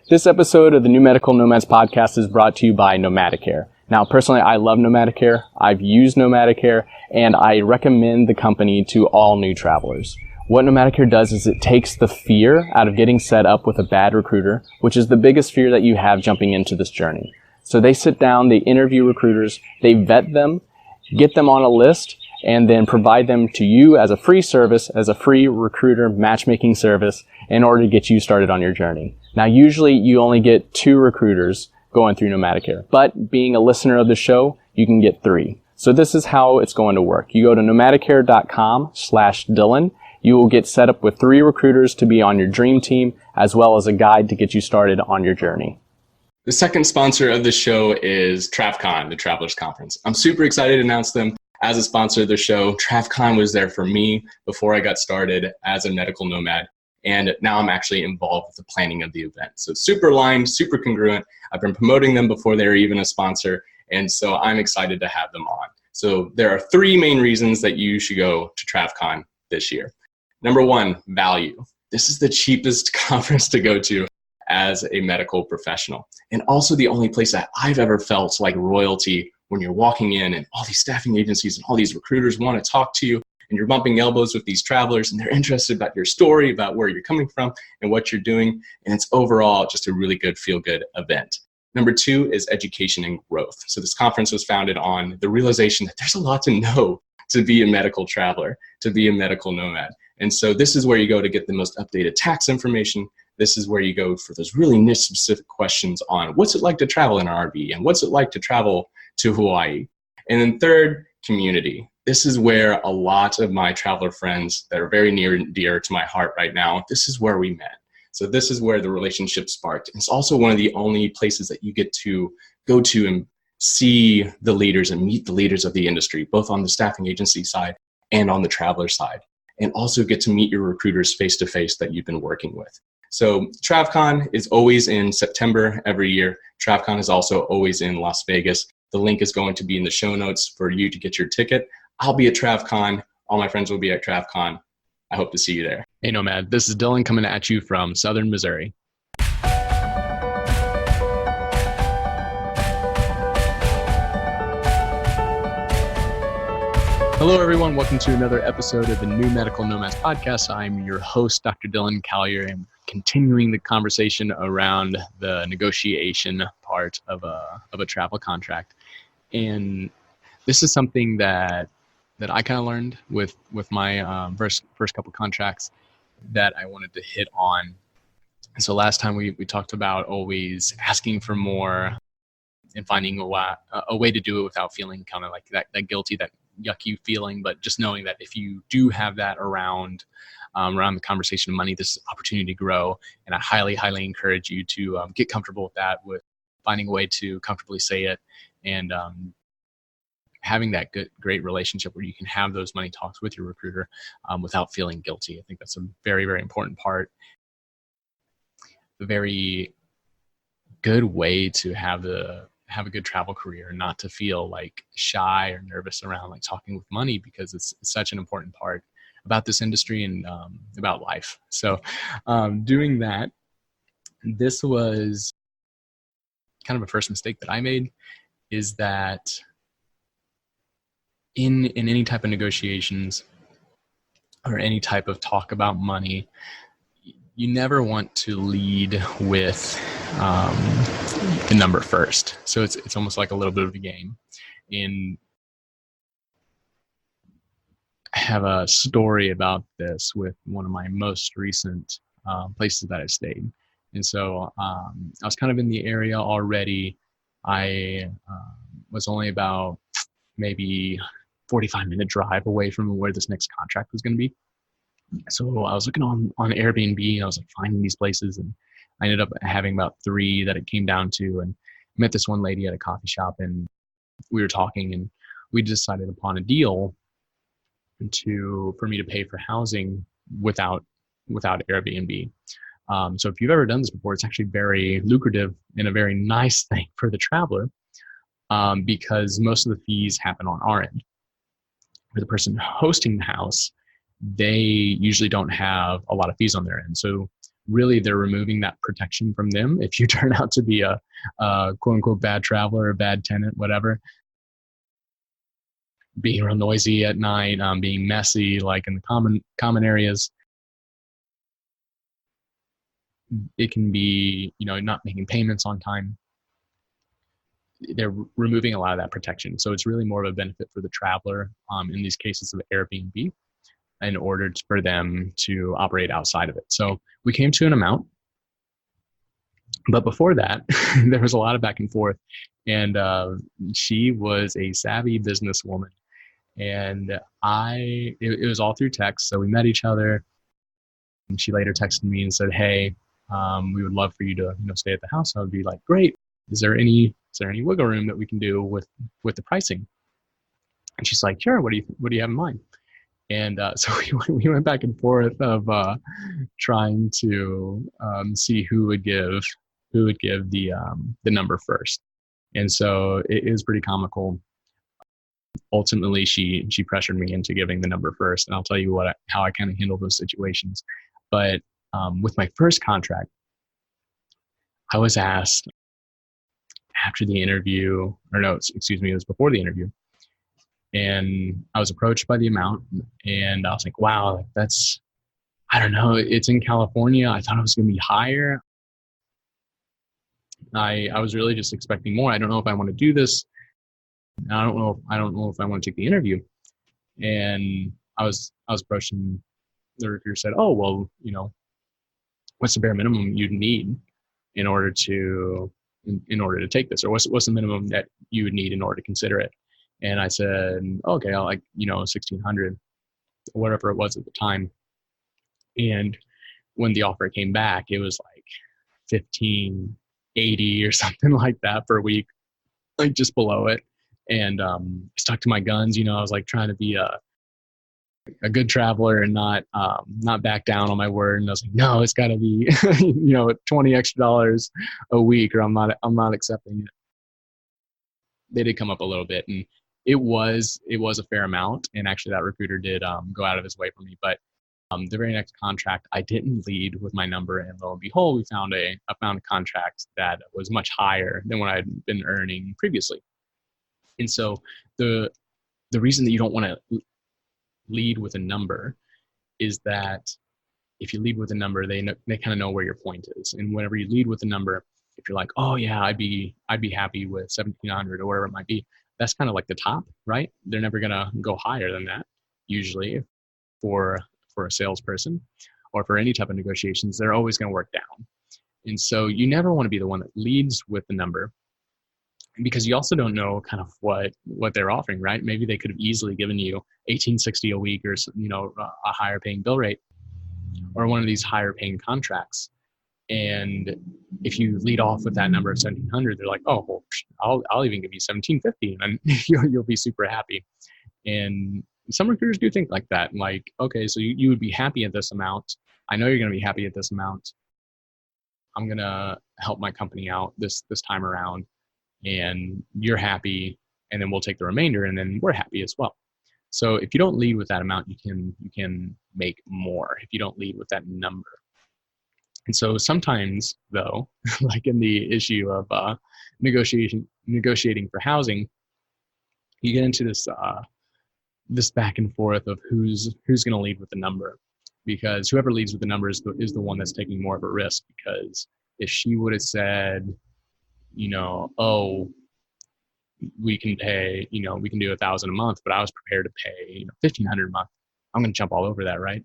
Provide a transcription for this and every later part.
This episode of the New Medical Nomads podcast is brought to you by Nomadicare. Now, personally, I love Nomadicare. I've used Nomadicare, and I recommend the company to all new travelers. What Nomadicare does is it takes the fear out of getting set up with a bad recruiter, which is the biggest fear that you have jumping into this journey. So they sit down, they interview recruiters, they vet them, get them on a list, and then provide them to you as a free service, as a free recruiter matchmaking service in order to get you started on your journey. Now, usually you only get 2 recruiters going through Nomadicare, but being a listener of the show, you can get 3. So this is how it's going to work. You go to nomadicare.com/Dylan. You will get set up with 3 recruiters to be on your dream team, as well as a guide to get you started on your journey. The second sponsor of the show is TravCon, the Travelers Conference. I'm super excited to announce them as a sponsor of the show. TravCon was there for me before I got started as a medical nomad, and now I'm actually involved with the planning of the event. So it's super aligned, super congruent. I've been promoting them before they were even a sponsor, and so I'm excited to have them on. So there are 3 main reasons that you should go to TravCon this year. Number 1, value. This is the cheapest conference to go to as a medical professional, and also the only place that I've ever felt like royalty when you're walking in and all these staffing agencies and all these recruiters want to talk to you, and you're bumping elbows with these travelers and they're interested about your story, about where you're coming from and what you're doing, and it's overall just a really good feel-good event. Number 2 is education and growth. So this conference was founded on the realization that there's a lot to know to be a medical traveler, to be a medical nomad. And so this is where you go to get the most updated tax information. This is where you go for those really niche specific questions on what's it like to travel in an RV and what's it like to travel to Hawaii. And then 3rd, community. This is where a lot of my traveler friends that are very near and dear to my heart right now, this is where we met. So this is where the relationship sparked. It's also one of the only places that you get to go to and see the leaders and meet the leaders of the industry, both on the staffing agency side and on the traveler side, and also get to meet your recruiters face-to-face that you've been working with. So TravCon is always in September every year. TravCon is also always in Las Vegas. The link is going to be in the show notes for you to get your ticket. I'll be at TravCon. All my friends will be at TravCon. I hope to see you there. Hey Nomad, this is Dylan coming at you from Southern Missouri. Hello, everyone. Welcome to another episode of the New Medical Nomads podcast. I'm your host, Dr. Dylan Collier, and continuing the conversation around the negotiation part of a travel contract. And this is something that I kind of learned with my first couple contracts that I wanted to hit on. And so last time we talked about always asking for more and finding a way to do it without feeling kind of like that guilty, that yucky feeling, but just knowing that if you do have that around the conversation of money, this is an opportunity to grow. And I highly encourage you to get comfortable with that, with finding a way to comfortably say it, and having that great relationship where you can have those money talks with your recruiter without feeling guilty. I think that's a very, very important part. A very good way to have a good travel career, not to feel like shy or nervous around like talking with money, because it's such an important part about this industry and about life. So doing that, this was kind of a first mistake that I made, is that in any type of negotiations or any type of talk about money, you never want to lead with the number first. So it's almost like a little bit of a game. And I have a story about this with one of my most recent places that I stayed. And so I was kind of in the area already. I was only about maybe 45-minute drive away from where this next contract was going to be. So I was looking on Airbnb, and I was like finding these places, and I ended up having about 3 that it came down to, and met this one lady at a coffee shop, and we were talking, and we decided upon a deal for me to pay for housing without Airbnb. So if you've ever done this before, it's actually very lucrative and a very nice thing for the traveler, because most of the fees happen on our end. For the person hosting the house, they usually don't have a lot of fees on their end. So really they're removing that protection from them. If you turn out to be a quote unquote bad traveler, a bad tenant, whatever, being real noisy at night, being messy, like in the common areas, it can be, not making payments on time. They're removing a lot of that protection. So it's really more of a benefit for the traveler in these cases of Airbnb in order for them to operate outside of it. So we came to an amount, but before that, there was a lot of back and forth. And she was a savvy businesswoman. And it was all through text. So we met each other. And she later texted me and said, "Hey, we would love for you to, stay at the house." I would be like, "Great. Is there any wiggle room that we can do with the pricing?" And she's like, "Sure. What do you have in mind?" And so we went back and forth of trying to see who would give the number first. And so it was pretty comical. Ultimately, she pressured me into giving the number first, and I'll tell you how I kind of handle those situations. But with my first contract, I was asked after the interview, or no, excuse me, it was before the interview, and I was approached by the amount, and I was like, "Wow, that's, I don't know, it's in California. I thought it was going to be higher." I was really just expecting more. I don't know if I want to do this. I don't know if I want to take the interview. And I was approached, and the recruiter said, "Oh, well, what's the bare minimum you'd need in order to take this, or what's the minimum that you would need in order to consider it?" And I said, "Okay, I'll 1,600, whatever it was at the time." And when the offer came back, it was like 1,580 or something like that per week, like just below it. And I stuck to my guns. I was like trying to be a good traveler and not back down on my word. And I was like, "No, it's got to be $20 extra a week, or I'm not accepting it." They did come up a little bit, and it was a fair amount. And actually, that recruiter did go out of his way for me. But the very next contract, I didn't lead with my number, and lo and behold, I found a contract that was much higher than what I'd been earning previously. And so the reason that you don't want to lead with a number is that if you lead with a number, they kind of know where your point is. And whenever you lead with a number, if you're like, "Oh yeah, I'd be happy with 1,700 or whatever it might be," that's kind of like the top, right? They're never gonna go higher than that. Usually, for a salesperson or for any type of negotiations, they're always going to work down. And so you never want to be the one that leads with the number, because you also don't know kind of what they're offering, right? Maybe they could have easily given you $1,860 a week, or a higher paying bill rate, or one of these higher paying contracts. And if you lead off with that number of 1,700, they're like, "Oh, well, I'll even give you 1,750, and you'll be super happy." And some recruiters do think like that. Like, okay, so you would be happy at this amount. I know you're going to be happy at this amount. I'm going to help my company out this time around, and you're happy, and then we'll take the remainder, and then we're happy as well. So if you don't lead with that amount, you can make more if you don't lead with that number. And so sometimes, though, like in the issue of negotiating for housing, you get into this back and forth of who's going to lead with the number, because whoever leads with the number is the one that's taking more of a risk. Because if she would have said, "Oh, we can pay, we can do 1,000 a month," but I was prepared to pay 1,500 a month, I'm going to jump all over that, right?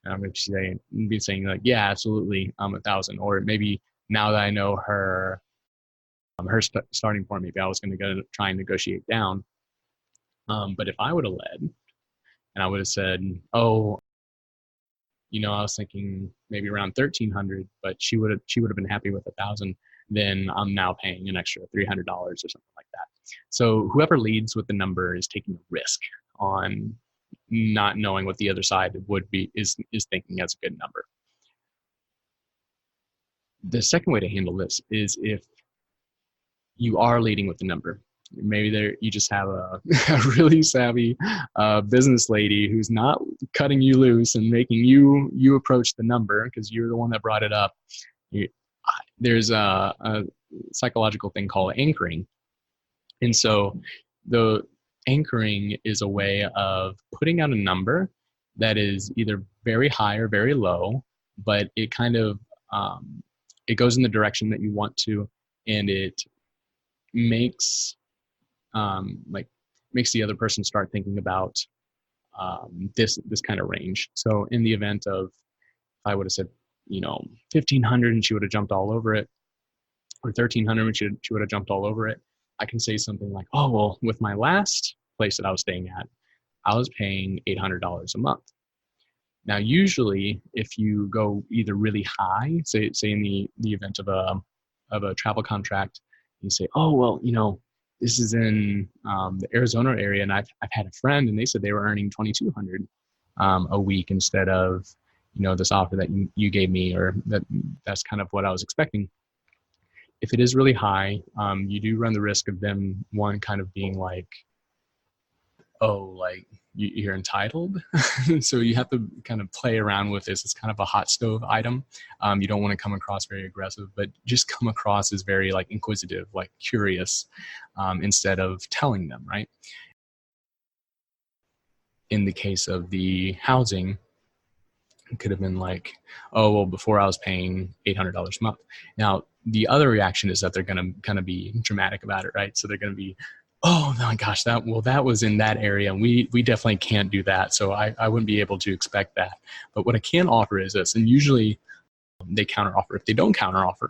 And I'm going to be saying like, "Yeah, absolutely, 1,000." Or maybe now that I know her starting point, maybe I was going to go try and negotiate down. But if I would have led and I would have said, "Oh, I was thinking maybe around 1,300, but she would have been happy with 1,000, then I'm now paying an extra $300 or something like that." So whoever leads with the number is taking a risk on not knowing what the other side is thinking as a good number. The second way to handle this is if you are leading with the number maybe you just have a really savvy business lady who's not cutting you loose and making you approach the number because you're the one that brought it up. There's a psychological thing called anchoring. And so the anchoring is a way of putting out a number that is either very high or very low, but it kind of it goes in the direction that you want to, and it makes makes the other person start thinking about this kind of range. So in the event of, if I would have said 1,500 and she would have jumped all over it, or 1,300 and she would have jumped all over it, I can say something like, oh, well, with my last place that I was staying at, I was paying $800 a month. Now, usually, if you go either really high, say in the event of a travel contract, you say, oh, well, this is in the Arizona area, and I've had a friend, and they said they were earning $2,200 a week instead of this offer that you gave me, or that's kind of what I was expecting. If it is really high, you do run the risk of them, one, kind of being like, oh, like you're entitled. So you have to kind of play around with this. It's kind of a hot stove item. You don't want to come across very aggressive, but just come across as very like inquisitive, like curious, instead of telling them, right? In the case of the housing, it could have been like, oh, well, before I was paying $800 a month. Now, the other reaction is that they're going to kind of be dramatic about it, right? So they're going to be, oh my gosh, that was in that area, and we definitely can't do that. So I wouldn't be able to expect that. But what I can offer is this, and usually they counteroffer. If they don't counteroffer,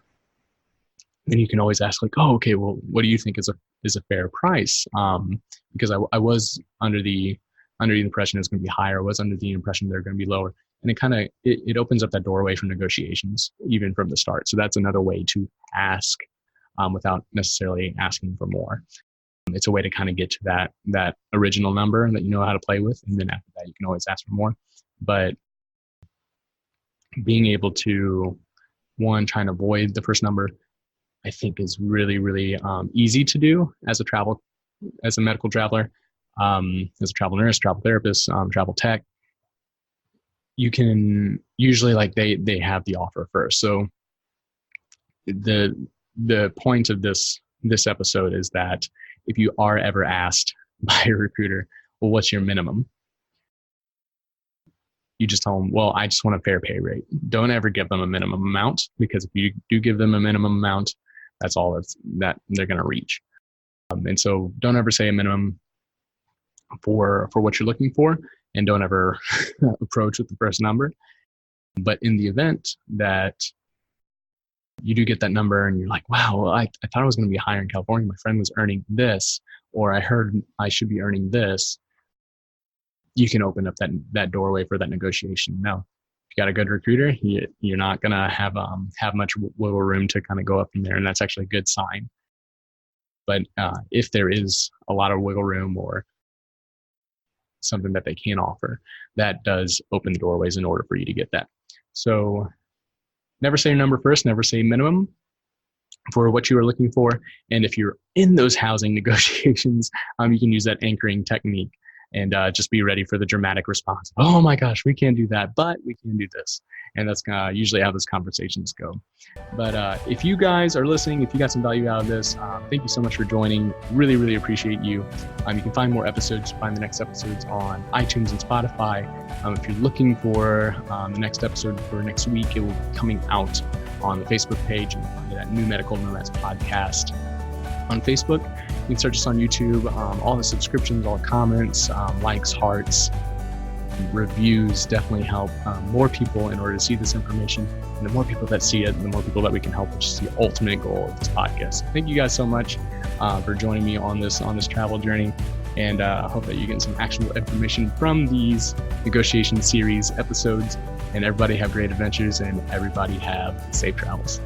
then you can always ask like, oh, okay, well, what do you think is a fair price? Because I was under the impression it's going to be higher. I was under the impression they're going to be lower. And it kind of, it opens up that doorway for negotiations even from the start. So that's another way to ask without necessarily asking for more. It's a way to kind of get to that original number that you know how to play with. And then after that, you can always ask for more. But being able to, one, try and avoid the first number, I think is really, really easy to do as a medical traveler, as a travel nurse, travel therapist, travel tech. You can usually, like, they have the offer first. So the point of this episode is that if you are ever asked by a recruiter, well, what's your minimum? You just tell them, well, I just want a fair pay rate. Don't ever give them a minimum amount, because if you do give them a minimum amount, that's all that they're going to reach. And so don't ever say a minimum for what you're looking for, and don't ever approach with the first number. But in the event that you do get that number and you're like, wow, I thought it was going to be higher in California. My friend was earning this, or I heard I should be earning this. You can open up that doorway for that negotiation. Now, if you got a good recruiter, you're not going to have much wiggle room to kind of go up from there. And that's actually a good sign. But if there is a lot of wiggle room or something that they can offer, that does open the doorways in order for you to get that. So never say your number first, never say minimum for what you are looking for. And if you're in those housing negotiations, you can use that anchoring technique and just be ready for the dramatic response. Oh my gosh, we can't do that, but we can do this. And that's usually how those conversations go. But if you guys are listening, if you got some value out of this, thank you so much for joining. Really, really appreciate you. You can find more episodes, find the next episodes on iTunes and Spotify. If you're looking for the next episode for next week, it will be coming out on the Facebook page. You can find it at New Medical Nomads Podcast on Facebook. You can search us on YouTube. All the subscriptions, all the comments, likes, hearts, reviews definitely help more people in order to see this information. And the more people that see it, the more people that we can help, which is the ultimate goal of this podcast. Thank you guys so much for joining me on this travel journey. And I hope that you get some actionable information from these negotiation series episodes. And everybody have great adventures, and everybody have safe travels.